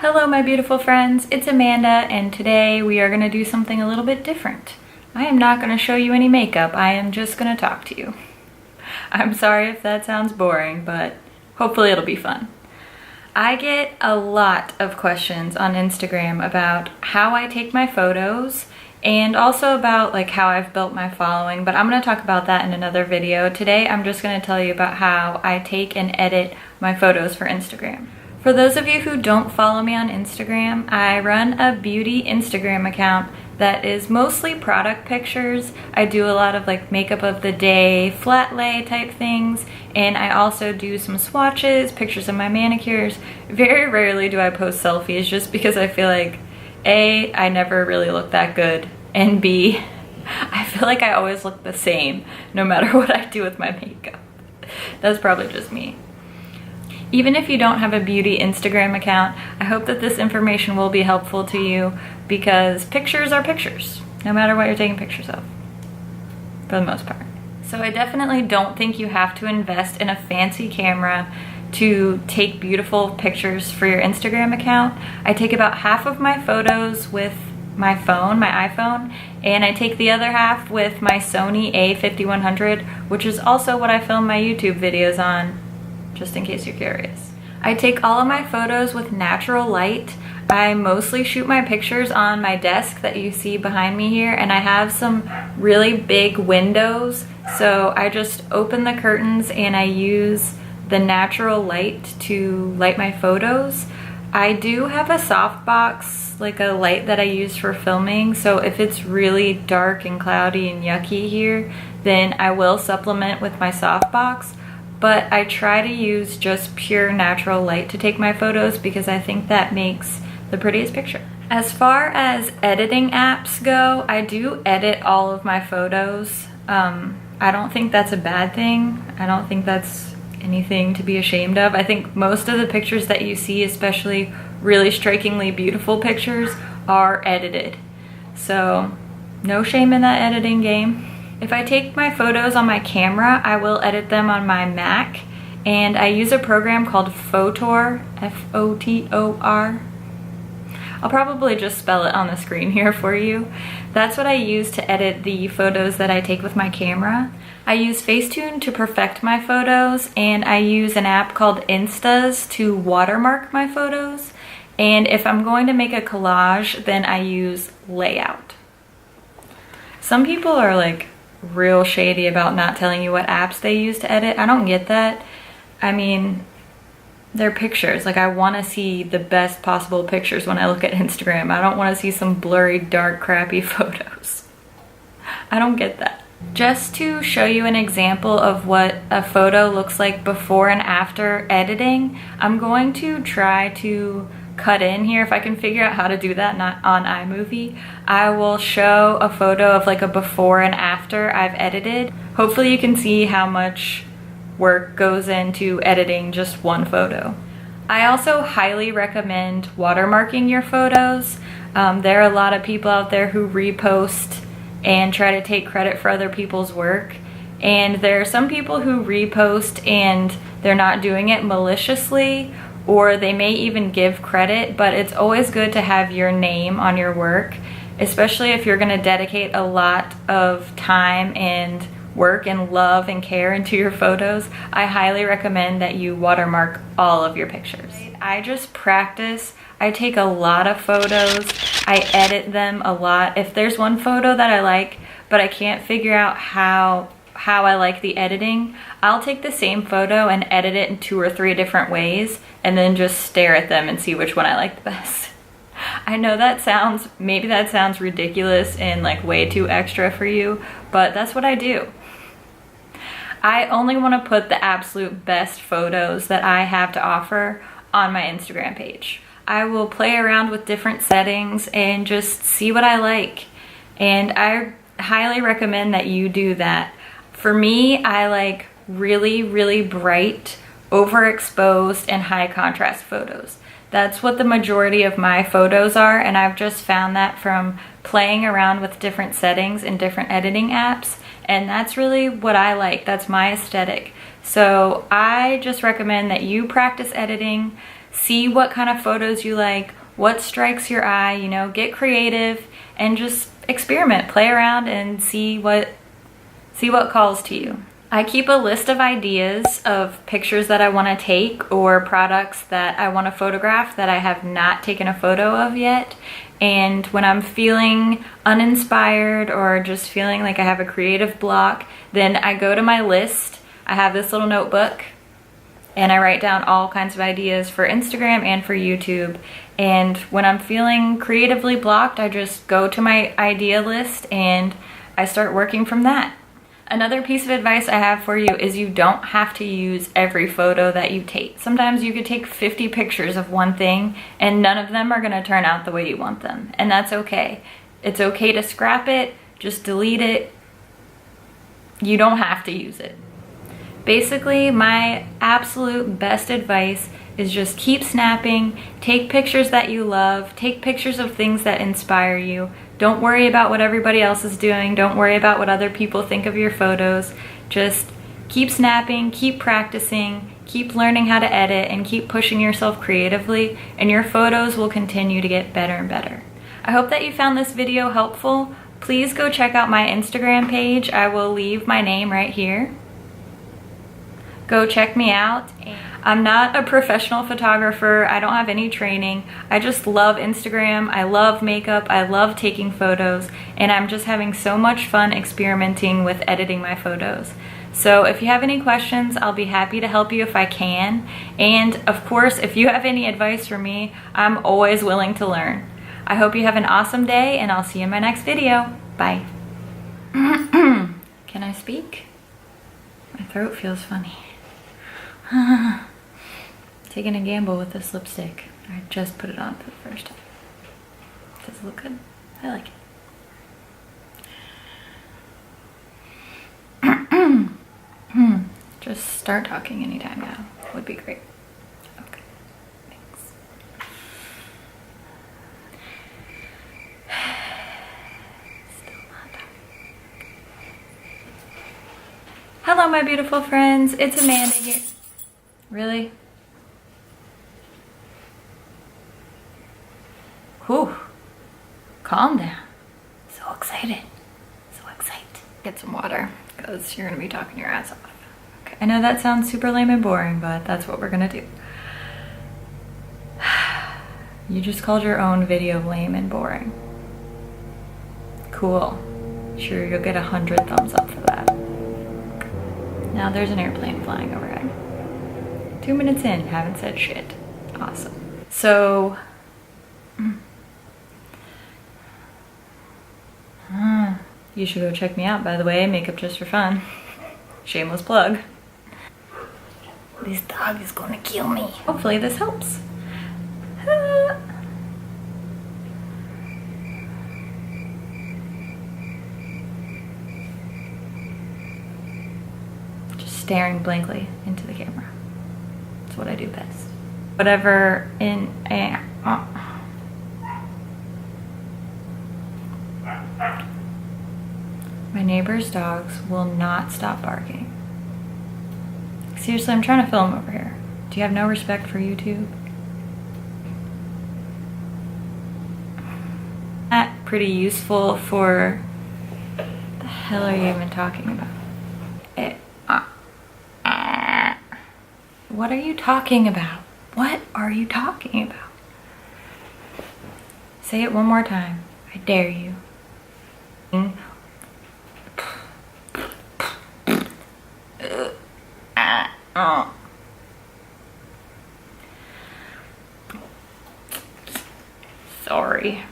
Hello my beautiful friends, it's Amanda and today we are going to do something a little bit different. I am not going to show you any makeup, I am just going to talk to you. I'm sorry if that sounds boring, but hopefully it'll be fun. I get a lot of questions on Instagram about how I take my photos and also about like how I've built my following, but I'm going to talk about that in another video. Today I'm just going to tell you about how I take and edit my photos for Instagram. For those of you who don't follow me on Instagram, I run a beauty Instagram account that is mostly product pictures. I do a lot of like makeup of the day, flat lay type things, and I also do some swatches, pictures of my manicures. Very rarely do I post selfies just because I feel like A, I never really look that good, and B, I feel like I always look the same no matter what I do with my makeup. That's probably just me. Even if you don't have a beauty Instagram account, I hope that this information will be helpful to you because pictures are pictures, no matter what you're taking pictures of, for the most part. So I definitely don't think you have to invest in a fancy camera to take beautiful pictures for your Instagram account. I take about half of my photos with my phone, my iPhone, and I take the other half with my Sony a5100, which is also what I film my YouTube videos on, just in case you're curious. I take all of my photos with natural light. I mostly shoot my pictures on my desk that you see behind me here, and I have some really big windows, so I just open the curtains and I use the natural light to light my photos. I do have a softbox, like a light that I use for filming, so if it's really dark and cloudy and yucky here, then I will supplement with my softbox. But I try to use just pure natural light to take my photos because I think that makes the prettiest picture. As far as editing apps go, I do edit all of my photos. I don't think that's a bad thing. I don't think that's anything to be ashamed of. I think most of the pictures that you see, especially really strikingly beautiful pictures, are edited. So no shame in that editing game. If I take my photos on my camera, I will edit them on my Mac, and I use a program called Fotor, F-O-T-O-R. I'll probably just spell it on the screen here for you. That's what I use to edit the photos that I take with my camera. I use Facetune to perfect my photos, and I use an app called Instas to watermark my photos. And if I'm going to make a collage, then I use Layout. Some people are like real shady about not telling you what apps they use to edit. I don't get that. I mean, they're pictures. Like, I want to see the best possible pictures when I look at Instagram. I don't want to see some blurry, dark, crappy photos. I don't get that. Just to show you an example of what a photo looks like before and after editing, I'm going to try to cut in here. If I can figure out how to do that not on iMovie, I will show a photo of like a before and after I've edited. Hopefully you can see how much work goes into editing just one photo. I also highly recommend watermarking your photos. There are a lot of people out there who repost and try to take credit for other people's work, and there are some people who repost and they're not doing it maliciously, or they may even give credit, but it's always good to have your name on your work, especially if you're going to dedicate a lot of time and work and love and care into your photos. I highly recommend that you watermark all of your pictures. I just practice. I take a lot of photos. I edit them a lot. If there's one photo that I like, but I can't figure out how I like the editing, I'll take the same photo and edit it in 2 or 3 different ways and then just stare at them and see which one I like the best. I know maybe that sounds ridiculous and like way too extra for you, but that's what I do. I only want to put the absolute best photos that I have to offer on my Instagram page. I will play around with different settings and just see what I like, and I highly recommend that you do that. For me, I like really, really bright, overexposed, and high contrast photos. That's what the majority of my photos are, and I've just found that from playing around with different settings and different editing apps, and that's really what I like. That's my aesthetic. So I just recommend that you practice editing, see what kind of photos you like, what strikes your eye, you know, get creative and just experiment, play around and see what calls to you. I keep a list of ideas of pictures that I want to take or products that I want to photograph that I have not taken a photo of yet. And when I'm feeling uninspired or just feeling like I have a creative block, then I go to my list. I have this little notebook and I write down all kinds of ideas for Instagram and for YouTube. And when I'm feeling creatively blocked, I just go to my idea list and I start working from that. Another piece of advice I have for you is you don't have to use every photo that you take. Sometimes you could take 50 pictures of one thing and none of them are gonna turn out the way you want them. And that's okay. It's okay to scrap it, just delete it. You don't have to use it. Basically, my absolute best advice is just keep snapping, take pictures that you love, take pictures of things that inspire you. Don't worry about what everybody else is doing. Don't worry about what other people think of your photos. Just keep snapping, keep practicing, keep learning how to edit, and keep pushing yourself creatively, and your photos will continue to get better and better. I hope that you found this video helpful. Please go check out my Instagram page. I will leave my name right here. Go check me out. I'm not a professional photographer. I don't have any training. I just love Instagram. I love makeup. I love taking photos. And I'm just having so much fun experimenting with editing my photos. So if you have any questions, I'll be happy to help you if I can. And of course, if you have any advice for me, I'm always willing to learn. I hope you have an awesome day and I'll see you in my next video. Bye. Can I speak? My throat feels funny. Taking a gamble with this lipstick. I just put it on for the first time. Does it look good? I like it. Just start talking anytime now. Would be great. Okay. Thanks. Still not talking. Hello, my beautiful friends. It's Amanda here. Really? Whew. Calm down. So excited. So excited. Get some water because you're going to be talking your ass off. Okay. I know that sounds super lame and boring, but that's what we're going to do. You just called your own video lame and boring. Cool. Sure, you'll get 100 thumbs up for that. Now there's an airplane flying overhead. 2 minutes in, haven't said shit. Awesome. So, you should go check me out, by the way. Makeup.Just.For.Fun. Shameless plug. This dog is gonna kill me. Hopefully this helps. Just staring blankly into the camera. That's what I do best. Whatever in a... My neighbor's dogs will not stop barking. Seriously, I'm trying to film over here. Do you have no respect for YouTube? That's pretty useful for... What the hell are you even talking about? What are you talking about? What are you talking about? Say it one more time. I dare you. Sorry.